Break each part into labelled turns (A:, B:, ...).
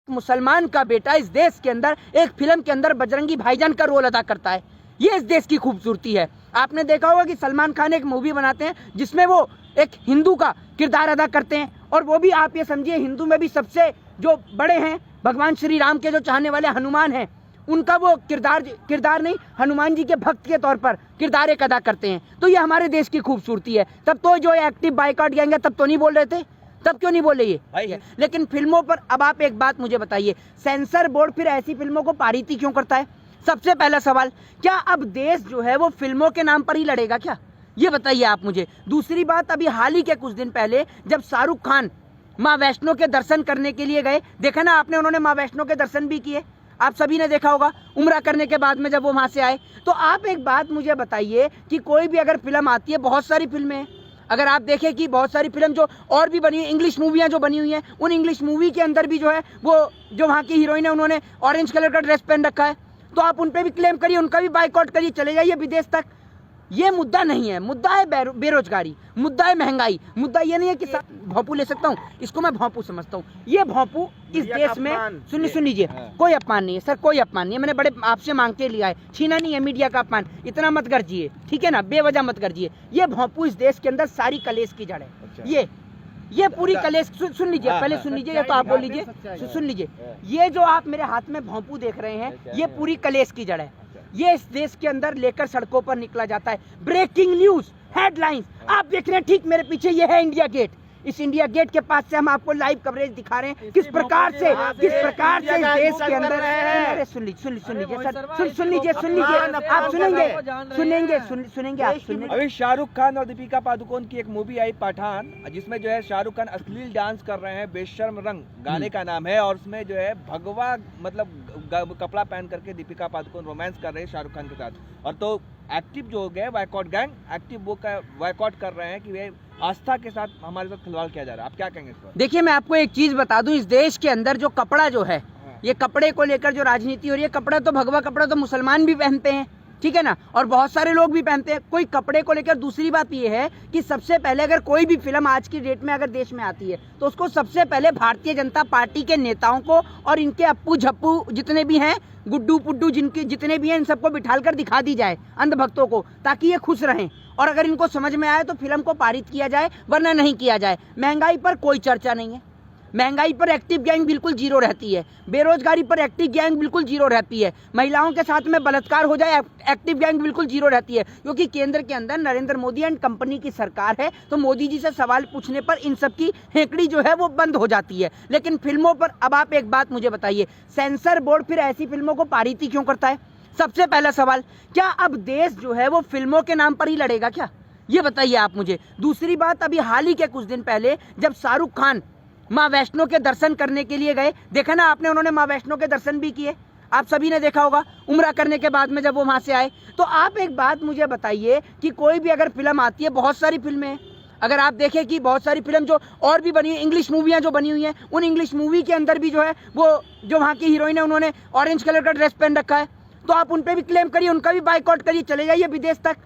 A: मुसलमान का बेटा इस देश के अंदर एक फिल्म के अंदर बजरंगी भाईजान का रोल अदा करता है। ये इस देश की खूबसूरती है। आपने देखा होगा कि सलमान खान एक मूवी बनाते हैं जिसमें वो एक हिंदू का किरदार अदा करते हैं, और वो भी आप ये समझिए हिंदू में भी सबसे जो बड़े हैं भगवान श्री राम के जो चाहने वाले हनुमान हैं, उनका वो किरदार नहीं, हनुमान जी के भक्त के तौर पर किरदार एक अदा करते हैं। तो ये हमारे देश की खूबसूरती है। तब तो जो एक्टिव बाइकआउट गैंग है तब तो नहीं बोल रहे थे, तब क्यों नहीं बोले ये भाई? लेकिन फिल्मों पर अब आप एक बात मुझे बताइए, सेंसर बोर्ड फिर ऐसी फिल्मों को पारित क्यों करता है? सबसे पहला सवाल, क्या अब देश जो है वो फिल्मों के नाम पर ही लड़ेगा क्या? ये बताइए आप मुझे। दूसरी बात, अभी हाल ही के कुछ दिन पहले जब शाहरुख खान माँ वैष्णो के दर्शन करने के लिए गए, देखा ना आपने, उन्होंने माँ वैष्णो के दर्शन भी किए, आप सभी ने देखा होगा, उम्रा करने के बाद में जब वो वहां से आए। तो आप एक बात मुझे बताइए कि कोई भी अगर फिल्म आती है, बहुत सारी फिल्में हैं, अगर आप देखें कि बहुत सारी फिल्म जो और भी बनी है, इंग्लिश मूवियाँ जो बनी हुई हैं, उन इंग्लिश मूवी के अंदर भी जो है वो जो वहाँ की हीरोइन है उन्होंने ऑरेंज कलर का ड्रेस पहन रखा है, तो आप उन पर भी क्लेम करिए, उनका भी बाइकआउट करिए, चले जाइए विदेश तक। ये मुद्दा नहीं है, मुद्दा है बेरोजगारी, मुद्दा है महंगाई, मुद्दा ये नहीं है कि भोंपू ले सकता हूँ, इसको मैं भोंपू समझता हूँ। ये भोंपू इस देश में, सुन लीजिए, कोई अपमान नहीं है सर, कोई अपमान नहीं है, मैंने बड़े आपसे मांग के लिया है, छीना नहीं है मीडिया का अपमान, इतना मत गर्जिए, ठीक है ना, बेवजह मत गर्जिए। ये भोंपू इस देश के अंदर सारी कलेश की जड़ है। ये पूरी कलेश, सुन लीजिए, पहले सुन लीजिए, या तो आप बोल लीजिए, सुन लीजिए, ये जो आप मेरे हाथ में भोंपू देख रहे हैं, ये पूरी कलेश की जड़ है। ये इस देश के अंदर लेकर सड़कों पर निकला जाता है। ब्रेकिंग न्यूज, हेडलाइंस आप देख रहे हैं, ठीक मेरे पीछे ये है इंडिया गेट। इस इंडिया गेट के पास से हम आपको लाइव कवरेज दिखा रहे हैं किस प्रकार से इस देश के अंदर है। सुन लीजिए सर, सुन लीजिए, आप सुनेंगे आप सुनेंगे।
B: अभी शाहरुख खान और दीपिका पादुकोण की एक मूवी आई पठान, जिसमें जो है शाहरुख खान अश्लील डांस कर रहे हैं, बेशर्म रंग गाने का नाम है, और उसमें जो है भगवा मतलब कपड़ा पहन करके दीपिका पादुकोण रोमांस कर रहे हैं शाहरुख खान के साथ। और तो एक्टिव जो हो गए बाइकआउट गैंग, एक्टिव वो का बाइकआउट कर रहे हैं कि वे आस्था के साथ हमारे साथ खिलवाड़ किया जा रहा है। आप क्या कहेंगे इस पर?
A: देखिए, मैं आपको एक चीज बता दूं, इस देश के अंदर जो कपड़ा जो है, ये कपड़े को लेकर जो राजनीति हो रही है, कपड़ा तो भगवा कपड़ा तो मुसलमान भी पहनते हैं, ठीक है ना, और बहुत सारे लोग भी पहनते हैं, कोई कपड़े को लेकर। दूसरी बात ये है कि सबसे पहले अगर कोई भी फिल्म आज की डेट में अगर देश में आती है तो उसको सबसे पहले भारतीय जनता पार्टी के नेताओं को और इनके अप्पू झप्पू जितने भी हैं, गुड्डू पुड्डू जिनके जितने भी हैं, इन सबको बिठालकर दिखा दी जाए अंधभक्तों को, ताकि ये खुश रहें, और अगर इनको समझ में आए तो फिल्म को पारित किया जाए, वरना नहीं किया जाए। महंगाई पर कोई चर्चा नहीं है, महंगाई पर एक्टिव गैंग बिल्कुल जीरो रहती है, बेरोजगारी पर एक्टिव गैंग बिल्कुल जीरो रहती है, महिलाओं के साथ में बलात्कार हो जाए एक्टिव गैंग बिल्कुल जीरो रहती है, क्योंकि केंद्र के अंदर नरेंद्र मोदी एंड कंपनी की सरकार है। तो मोदी जी से सवाल पूछने पर इन सब की हेकड़ी जो है वो बंद हो जाती है। लेकिन फिल्मों पर अब आप एक बात मुझे बताइए, सेंसर बोर्ड फिर ऐसी फिल्मों को पारित क्यों करता है? सबसे पहला सवाल, क्या अब देश जो है वो फिल्मों के नाम पर ही लड़ेगा क्या? ये बताइए आप मुझे। दूसरी बात, अभी हाल ही के कुछ दिन पहले जब शाहरुख खान माँ वैष्णो के दर्शन करने के लिए गए, देखा ना आपने, उन्होंने माँ वैष्णो के दर्शन भी किए, आप सभी ने देखा होगा, उम्रा करने के बाद में जब वो वहां से आए। तो आप एक बात मुझे बताइए कि कोई भी अगर फिल्म आती है, बहुत सारी फिल्में हैं, अगर आप देखें कि बहुत सारी फिल्म जो और भी बनी है, इंग्लिश मूवियाँ जो बनी हुई हैं, उन इंग्लिश मूवी के अंदर भी जो है वो जो वहाँ की हीरोइन है उन्होंने ऑरेंज कलर का ड्रेस पहन रखा है, तो आप उन पर भी क्लेम करिए, उनका भी बाइकआउट करिए, चले जाइए विदेश तक।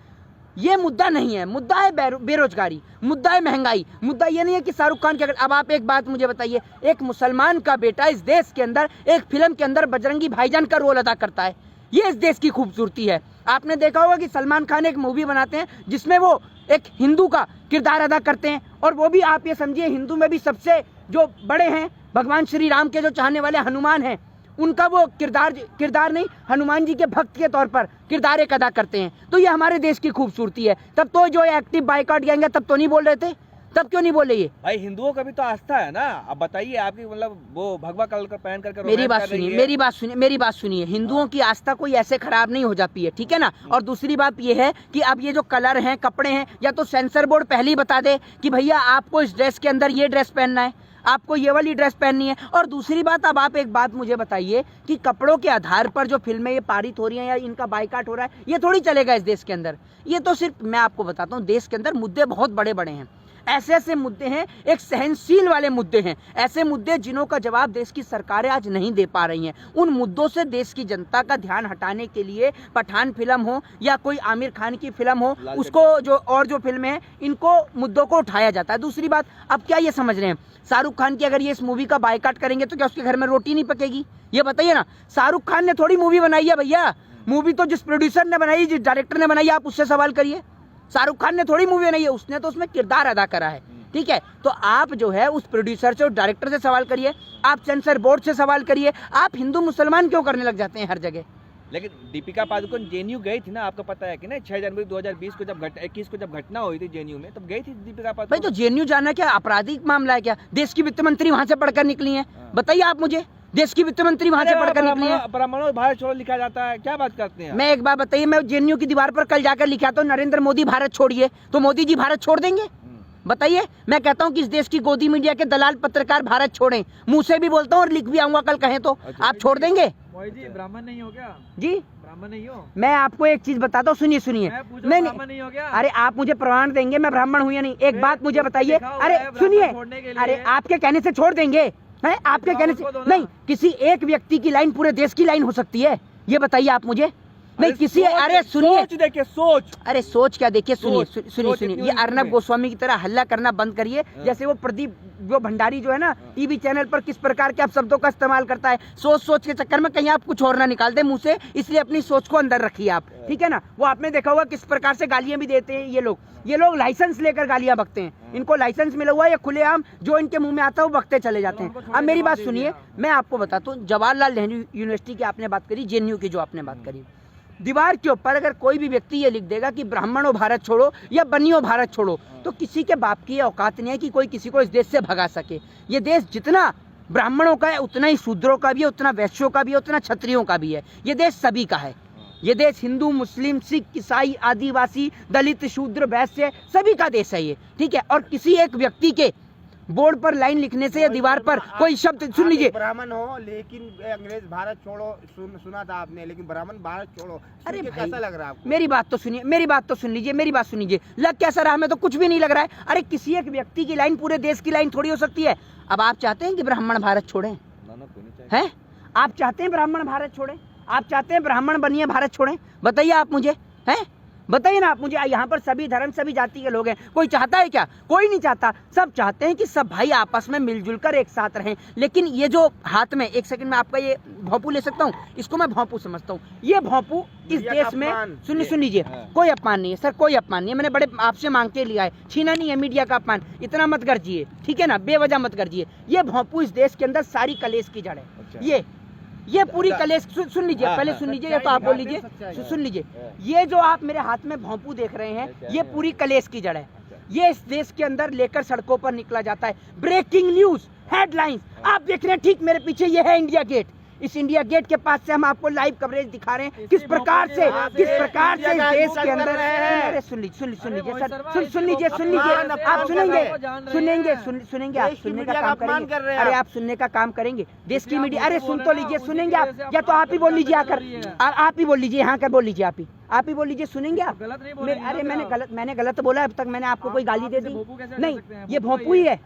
A: ये मुद्दा नहीं है, मुद्दा है बेरोजगारी, मुद्दा है महंगाई, मुद्दा ये नहीं है कि शाहरुख खान के। अगर अब आप एक बात मुझे बताइए, एक मुसलमान का बेटा इस देश के अंदर एक फिल्म के अंदर बजरंगी भाईजान का रोल अदा करता है। ये इस देश की खूबसूरती है। आपने देखा होगा कि सलमान खान एक मूवी बनाते हैं जिसमें वो एक हिंदू का किरदार अदा करते हैं, और वो भी आप ये समझिए हिंदू में भी सबसे जो बड़े हैं भगवान श्री राम के जो चाहने वाले हनुमान हैं, उनका वो किरदार नहीं, हनुमान जी के भक्त के तौर पर किरदार एक अदा करते हैं। तो ये हमारे देश की खूबसूरती है। तब तो जो एक्टिव बाइकआउट गैंग है तब तो नहीं बोल रहे थे, तब क्यों नहीं बोले ये
B: भाई? हिंदुओं का भी तो आस्था है ना। अब बताइए, आपकी मतलब वो भगवा कलर का पहन करके
A: मेरी बात सुनिए, हिंदुओं की आस्था कोई ऐसे खराब नहीं हो जाती है, ठीक है ना। और दूसरी बात ये है कि अब ये जो कलर हैं, कपड़े हैं, या तो सेंसर बोर्ड पहले ही बता दे कि भैया आपको इस ड्रेस के अंदर ये ड्रेस पहनना है, आपको ये वाली ड्रेस पहननी है। और दूसरी बात, अब आप एक बात मुझे बताइए कि कपड़ों के आधार पर जो फिल्में ये पारित हो रही हैं या इनका बाइकआउट हो रहा है, ये थोड़ी चलेगा इस देश के अंदर। ये तो सिर्फ मैं आपको बताता हूँ, देश के अंदर मुद्दे बहुत बड़े बड़े हैं। ऐसे ऐसे मुद्दे हैं, एक सहनशील वाले मुद्दे हैं, ऐसे मुद्दे जिन्हों का जवाब देश की सरकारें आज नहीं दे पा रही हैं। उन मुद्दों से देश की जनता का ध्यान हटाने के लिए पठान फिल्म हो या कोई आमिर खान की फिल्म हो, उसको जो फिल्में हैं, इनको मुद्दों को उठाया जाता है। दूसरी बात, अब क्या ये समझ रहे हैं शाहरुख खान की अगर ये इस मूवी का बायकॉट करेंगे तो क्या उसके घर में रोटी नहीं पकेगी? ये बताइए ना। शाहरुख खान ने थोड़ी मूवी बनाई है भैया, मूवी तो जिस प्रोड्यूसर ने बनाई, जिस डायरेक्टर ने बनाई, आप उससे सवाल करिए। शाहरुख खान ने थोड़ी मूवी बनाई है, उसने तो उसमें किरदार अदा करा है। ठीक है, तो आप जो है उस प्रोड्यूसर से, उस डायरेक्टर से सवाल करिए, आप सेंसर बोर्ड से सवाल करिए। आप हिंदू मुसलमान क्यों करने लग जाते हैं हर जगह?
B: लेकिन दीपिका पादुकोण जेएनयू गई थी ना, आपको पता है कि नहीं? 6 जनवरी 2020 को जब 21 को जब घटना हुई थी जेएनयू में, तब गई थी दीपिका पादुकोण।
A: भाई तो जेएनयू जाना क्या आपराधिक मामला है क्या? देश की वित्त मंत्री वहां से पढ़कर निकली है, बताइए आप मुझे। देश की वित्त मंत्री वहां से पढ़कर निकली है।
B: ब्राह्मणों भारत छोड़ो लिखा जाता है, क्या बात करते हैं?
A: मैं एक बात बताइए, मैं जेएनयू की दीवार पर कल जाकर लिखा तो नरेंद्र मोदी भारत छोड़िए, तो मोदी जी भारत छोड़ देंगे? बताइए। मैं कहता हूं कि इस देश की गोदी मीडिया के दलाल पत्रकार भारत छोड़ें, मुंह से भी बोलता हूं और लिख भी आऊंगा कल कहें तो। आप छोड़ देंगे?
B: जी ब्राह्मण नहीं हो क्या?
A: जी
B: ब्राह्मण नहीं हो?
A: मैं आपको एक चीज बताता हूँ, सुनिए सुनिए। नहीं
B: नहीं हो क्या?
A: अरे आप मुझे प्रमाण देंगे मैं ब्राह्मण हूँ या नहीं? एक बात मुझे बताइए। अरे सुनिए, अरे आपके कहने से छोड़ देंगे हैं? आपके कहने से नहीं, किसी एक व्यक्ति की लाइन पूरे देश की लाइन हो सकती है? ये बताइए आप मुझे। नहीं किसी, अरे सुनिए,
B: सोच देखिए, सोच।
A: अरे सोच क्या, देखिए सुनिए, ये अर्नब गोस्वामी की तरह हल्ला करना बंद करिए। जैसे वो प्रदीप जो भंडारी जो है ना टीवी चैनल पर किस प्रकार के आप शब्दों का इस्तेमाल करता है, सोच के चक्कर में कहीं आप कुछ और ना निकाल दे मुंह से, इसलिए अपनी सोच को अंदर रखिए आप, ठीक है ना। वो आपने देखा होगा किस प्रकार से गालियां भी देते हैं ये लोग लाइसेंस लेकर गालियां बकते हैं। इनको लाइसेंस मिला हुआ है, खुलेआम जो इनके मुंह में आता है वो बकते चले जाते हैं। अब मेरी बात सुनिए, मैं आपको बताता हूँ, जवाहरलाल नेहरू यूनिवर्सिटी की आपने बात करी, जेएनयू की जो आपने बात करी, दीवार के ऊपर अगर कोई भी व्यक्ति ये लिख देगा कि ब्राह्मणों भारत छोड़ो या बनियो भारत छोड़ो, तो किसी के बाप की ये औकात नहीं है कि कोई किसी को इस देश से भगा सके। ये देश जितना ब्राह्मणों का है उतना ही शूद्रों का भी है, उतना वैश्यों का भी है, उतना क्षत्रियों का भी है। ये देश सभी का है। ये देश हिंदू, मुस्लिम, सिख, ईसाई, आदिवासी, दलित, शूद्र, वैश्य सभी का देश है ये, ठीक है। और किसी एक व्यक्ति के बोर्ड पर लाइन लिखने से या दीवार पर कोई शब्द, सुन लीजिए,
C: ब्राह्मण हो लेकिन अंग्रेज भारत छोड़ो सुना था आपने, लेकिन ब्राह्मण भारत छोड़ो,
A: अरे
C: कैसा लग रहा है आपको?
A: मेरी बात तो सुनिए, मेरी बात तो सुन लीजिए, लग कैसा रहा? हमें तो कुछ भी नहीं लग रहा है। अरे किसी एक व्यक्ति की लाइन पूरे देश की लाइन थोड़ी हो सकती है। अब आप चाहते हैं कि ब्राह्मण भारत छोड़ें? हैं? आप चाहते हैं ब्राह्मण भारत छोड़ें? आप चाहते हैं ब्राह्मण बनिए भारत छोड़ें? बताइए आप मुझे, हैं? बताइए ना आप मुझे। यहाँ पर सभी धर्म, सभी जाति के लोग हैं, कोई चाहता है क्या? कोई नहीं चाहता। सब चाहते हैं कि सब भाई आपस में मिलजुल कर एक साथ रहें। लेकिन ये जो हाथ में, एक सेकंड में आपका ये भोंपू ले सकता हूँ, इसको मैं भोंपू समझता हूँ। ये भोंपू इस देश में, सुन लीजिए, कोई अपमान नहीं है सर, कोई अपमान नहीं है। मैंने बड़े आपसे मांग के लिया है, छीना नहीं है मीडिया का अपमान। इतना मत गर्जिए, ठीक है ना, बेवजह मत गर्जिए। ये भोंपू इस देश के अंदर सारी कलेश की जड़ है। ये पूरी कलेश, सुन लीजिए, पहले सुन लीजिए या तो आप बोल लीजिए, सुन लीजिए। ये जो आप मेरे हाथ में भोंपू देख रहे हैं, ये पूरी कलेश की जड़ है। ये इस देश के अंदर लेकर सड़कों पर निकला जाता है। ब्रेकिंग न्यूज, हेडलाइंस आप देख रहे हैं, ठीक मेरे पीछे ये है इंडिया गेट। इस इंडिया गेट के पास से हम आपको लाइव कवरेज दिखा रहे हैं किस प्रकार से इस देश के अंदर। अरे सुन लीजिए सर, सुन लीजिए, आप सुनेंगे, आप सुनने का काम करेंगे। अरे आप सुनने का काम करेंगे, देश की मीडिया। अरे सुन तो लीजिए, सुनेंगे आप या तो आप ही बोल लीजिए आकर, आप ही बोल लीजिए, यहाँ कर बोल लीजिए, आप ही बोल लीजिए, सुनेंगे आप? अरे मैंने गलत बोला? अब तक मैंने आपको कोई गाली दे दी? नहीं, ये भोंपू ही है।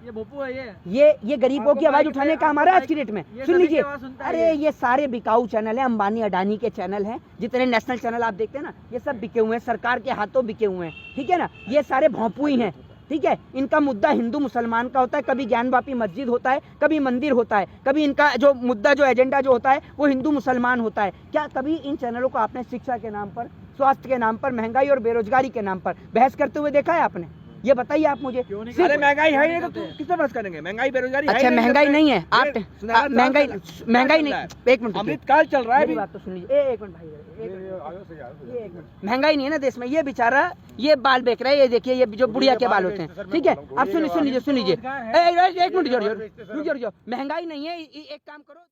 A: ये गरीबों की आवाज उठाने का हमारा आज की डेट में। सुन लीजिए, अरे ये सारे बिकाऊ चैनल है, अंबानी अडानी के चैनल हैं, जितने नेशनल चैनल आप देखते हैं ना, ये सब बिके हुए हैं, सरकार के हाथों बिके हुए हैं, ठीक है ना। ये सारे भोंपू ही हैं, ठीक है। इनका मुद्दा हिंदू मुसलमान का होता है, कभी ज्ञानवापी मस्जिद होता है, कभी मंदिर होता है, कभी इनका जो मुद्दा, जो एजेंडा जो होता है वो हिंदू मुसलमान होता है। क्या कभी इन चैनलों को आपने शिक्षा के नाम पर, स्वास्थ्य के नाम पर, महंगाई और बेरोजगारी के नाम पर बहस करते हुए देखा है आपने? ये बताइए आप मुझे।
B: अरे महंगाई है नहीं तो किस पर बहस करेंगे? महंगाई बेरोजगाई
A: अच्छा महंगाई नहीं है, आप महंगाई नहीं, एक मिनट,
B: अमृतकाल चल रहा है।
A: मेरी बात तो सुन लीजिए, एक मिनट भाई, एक मिनट। महंगाई नहीं है ना देश में। ये बेचारा ये बाल बेच रहा है, ये देखिए, ये जो बुढ़िया के बाल होते हैं, ठीक है। आप सुन लीजिए, एक मिनट, रुक जाओ, महंगाई नहीं है, एक काम करो।